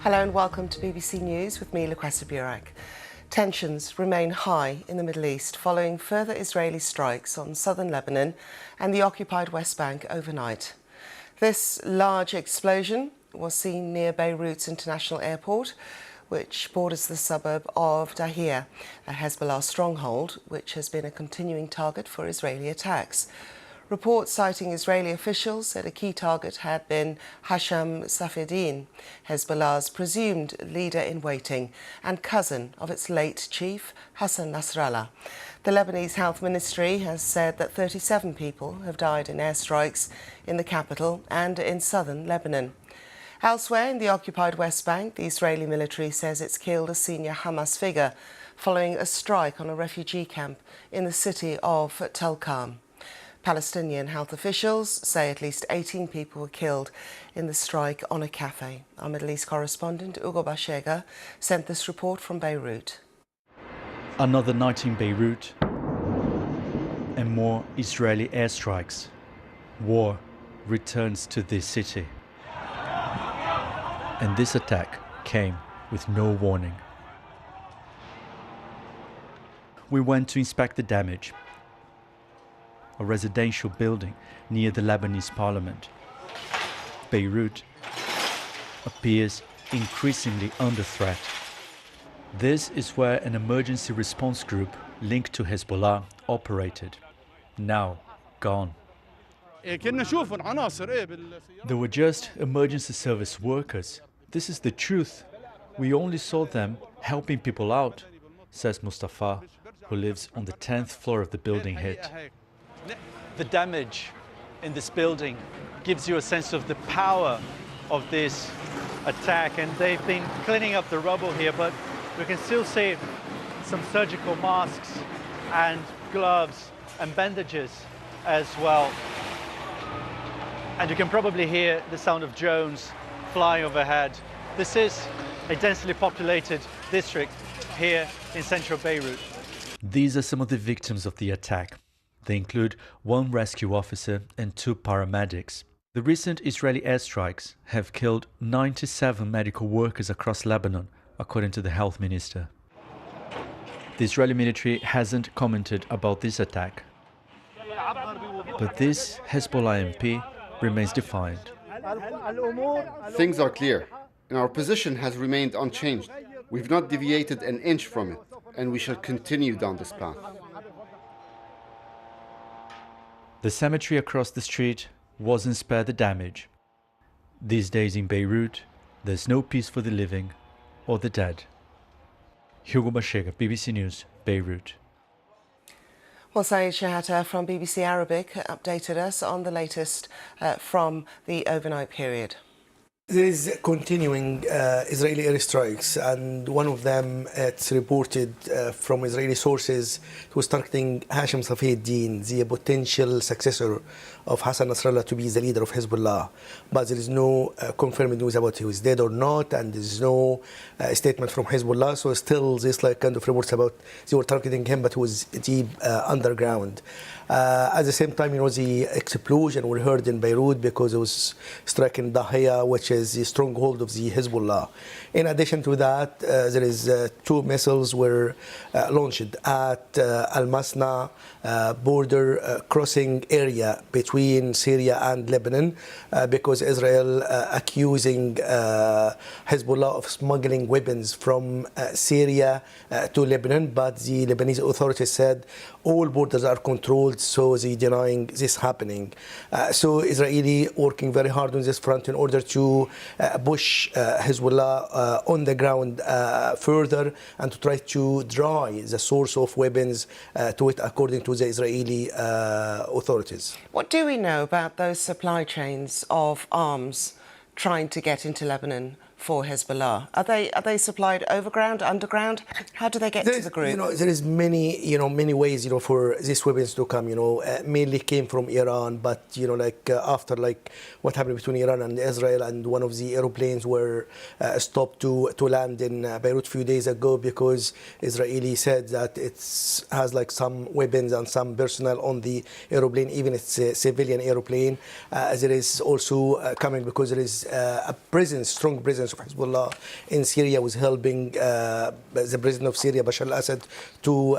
Hello and welcome to BBC News with me, Luquessa Burak. Tensions remain high in the Middle East following further Israeli strikes on southern Lebanon and the occupied West Bank overnight. This large explosion was seen near Beirut's international airport, which borders the suburb of Dahia, a Hezbollah stronghold, which has been a continuing target for Israeli attacks. Reports citing Israeli officials said a key target had been Hasham Safieddine, Hezbollah's presumed leader-in-waiting and cousin of its late chief, Hassan Nasrallah. The Lebanese Health Ministry has said that 37 people have died in airstrikes in the capital and in southern Lebanon. Elsewhere in the occupied West Bank, the Israeli military says it's killed a senior Hamas figure following a strike on a refugee camp in the city of Tulkarm. Palestinian health officials say at least 18 people were killed in the strike on a cafe. Our Middle East correspondent Ugo Bashega sent this report from Beirut. Another night in Beirut and more Israeli airstrikes. War returns to this city. And this attack came with no warning. We went to inspect the damage. A residential building near the Lebanese parliament. Beirut appears increasingly under threat. This is where an emergency response group linked to Hezbollah operated, now gone. They were just emergency service workers. This is the truth. We only saw them helping people out, says Mustafa, who lives on the 10th floor of the building hit. The damage in this building gives you a sense of the power of this attack, and they've been cleaning up the rubble here, but we can still see some surgical masks and gloves and bandages as well. And you can probably hear the sound of drones flying overhead. This is a densely populated district here in central Beirut. These are some of the victims of the attack. They include one rescue officer and 2 paramedics. The recent Israeli airstrikes have killed 97 medical workers across Lebanon, according to the health minister. The Israeli military hasn't commented about this attack. But this Hezbollah MP remains defiant. Things are clear, and our position has remained unchanged. We've not deviated an inch from it, and we shall continue down this path. The cemetery across the street wasn't spared the damage. These days in Beirut, there's no peace for the living or the dead. Hugo Bashega, BBC News, Beirut. Well, Saeed Shahata from BBC Arabic updated us on the latest from the overnight period. There is continuing Israeli airstrikes, and one of them, it's reported from Israeli sources, it was targeting Hasham Safieddine, the potential successor of Hassan Nasrallah, to be the leader of Hezbollah. But there is no confirmed news about he was dead or not, and there is no statement from Hezbollah. So still, there's like kind of reports about they were targeting him, but it was deep underground. At the same time, the explosion we heard in Beirut because it was striking Dahia, which is the stronghold of the Hezbollah. In addition to that, there is 2 missiles were launched at Al-Masna border crossing area between Syria and Lebanon because Israel accusing Hezbollah of smuggling weapons from Syria to Lebanon, but the Lebanese authorities said all borders are controlled, so they denying this happening. So Israeli working very hard on this front in order to push Hezbollah on the ground further and to try to dry the source of weapons to it, according to the Israeli authorities. What do we know about those supply chains of arms trying to get into Lebanon for Hezbollah? Are they supplied overground, underground? How do they get to the group? There is many ways, for these weapons to come. Mainly came from Iran, but after what happened between Iran and Israel, and one of the aeroplanes were stopped to land in Beirut a few days ago because Israeli said that it has some weapons and some personnel on the aeroplane, even it's a civilian aeroplane. There is also coming because there is a presence, strong presence presence of Hezbollah in Syria was helping the president of Syria, Bashar al-Assad, to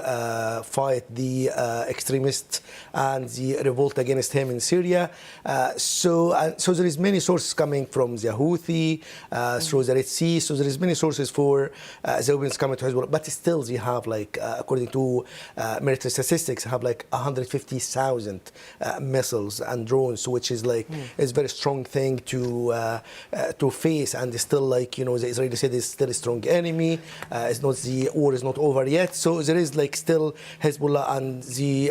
fight the extremists and the revolt against him in Syria. So there is many sources coming from the Houthi, through the Red Sea. So there is many sources for the weapons coming to Hezbollah. But still, they have, like, according to military statistics, have like 150,000 missiles and drones, which is like is a very strong thing to face. And still, like, the Israeli said, is still a strong enemy. It's not, the war is not over yet. So there is, like, still Hezbollah, and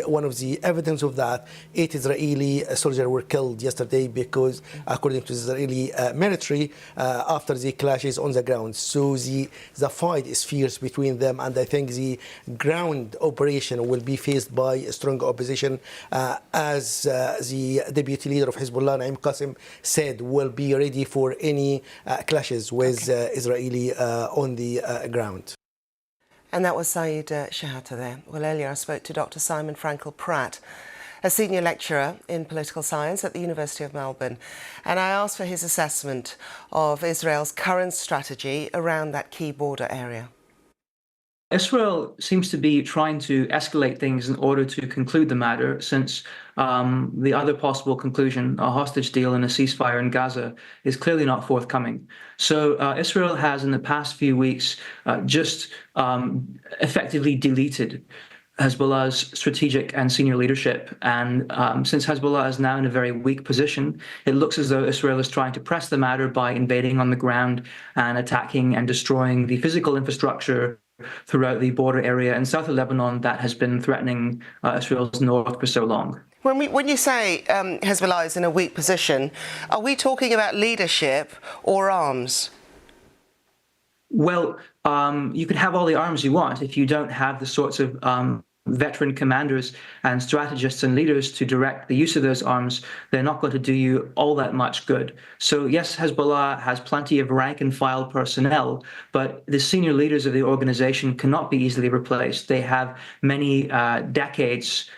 one of the evidence of that, 8 Israeli soldiers were killed yesterday because, according to the Israeli military, after the clashes on the ground. So the fight is fierce between them, and I think the ground operation will be faced by a strong opposition, as the deputy leader of Hezbollah, Naim Qassem, said, will be ready for any clashes with Israeli on the ground. And that was Saeed Shahata there. Well, earlier I spoke to Dr. Simon Frankel-Pratt, a senior lecturer in political science at the University of Melbourne, and I asked for his assessment of Israel's current strategy around that key border area. Israel seems to be trying to escalate things in order to conclude the matter, since the other possible conclusion, a hostage deal and a ceasefire in Gaza, is clearly not forthcoming. So Israel has, in the past few weeks, just effectively deleted Hezbollah's strategic and senior leadership. And since Hezbollah is now in a very weak position, it looks as though Israel is trying to press the matter by invading on the ground and attacking and destroying the physical infrastructure throughout the border area in south of Lebanon that has been threatening Israel's north for so long. When you say Hezbollah is in a weak position, are we talking about leadership or arms? Well, you can have all the arms you want if you don't have the sorts of veteran commanders and strategists and leaders to direct the use of those arms. They're not going to do you all that much good. So yes, Hezbollah has plenty of rank and file personnel, but the senior leaders of the organization cannot be easily replaced. They have many decades,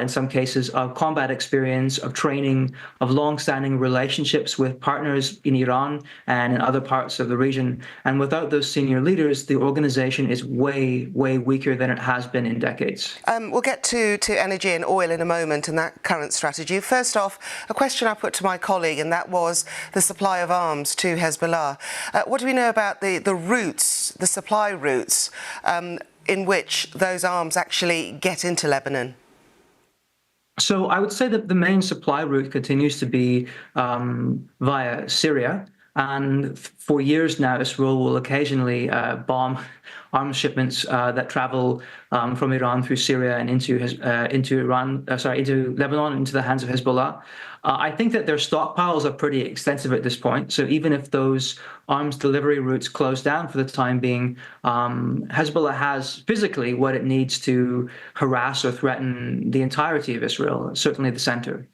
in some cases, of combat experience, of training, of long-standing relationships with partners in Iran and in other parts of the region. And without those senior leaders, the organization is way, way weaker than it has been in decades. We'll get to energy and oil in a moment and that current strategy. First off, a question I put to my colleague, and that was the supply of arms to Hezbollah. What do we know about the routes, the supply routes, in which those arms actually get into Lebanon? So I would say that the main supply route continues to be via Syria. And for years now, Israel will occasionally bomb arms shipments that travel from Iran through Syria and into Lebanon, into the hands of Hezbollah. I think that their stockpiles are pretty extensive at this point. So even if those arms delivery routes close down for the time being, Hezbollah has physically what it needs to harass or threaten the entirety of Israel, certainly the center.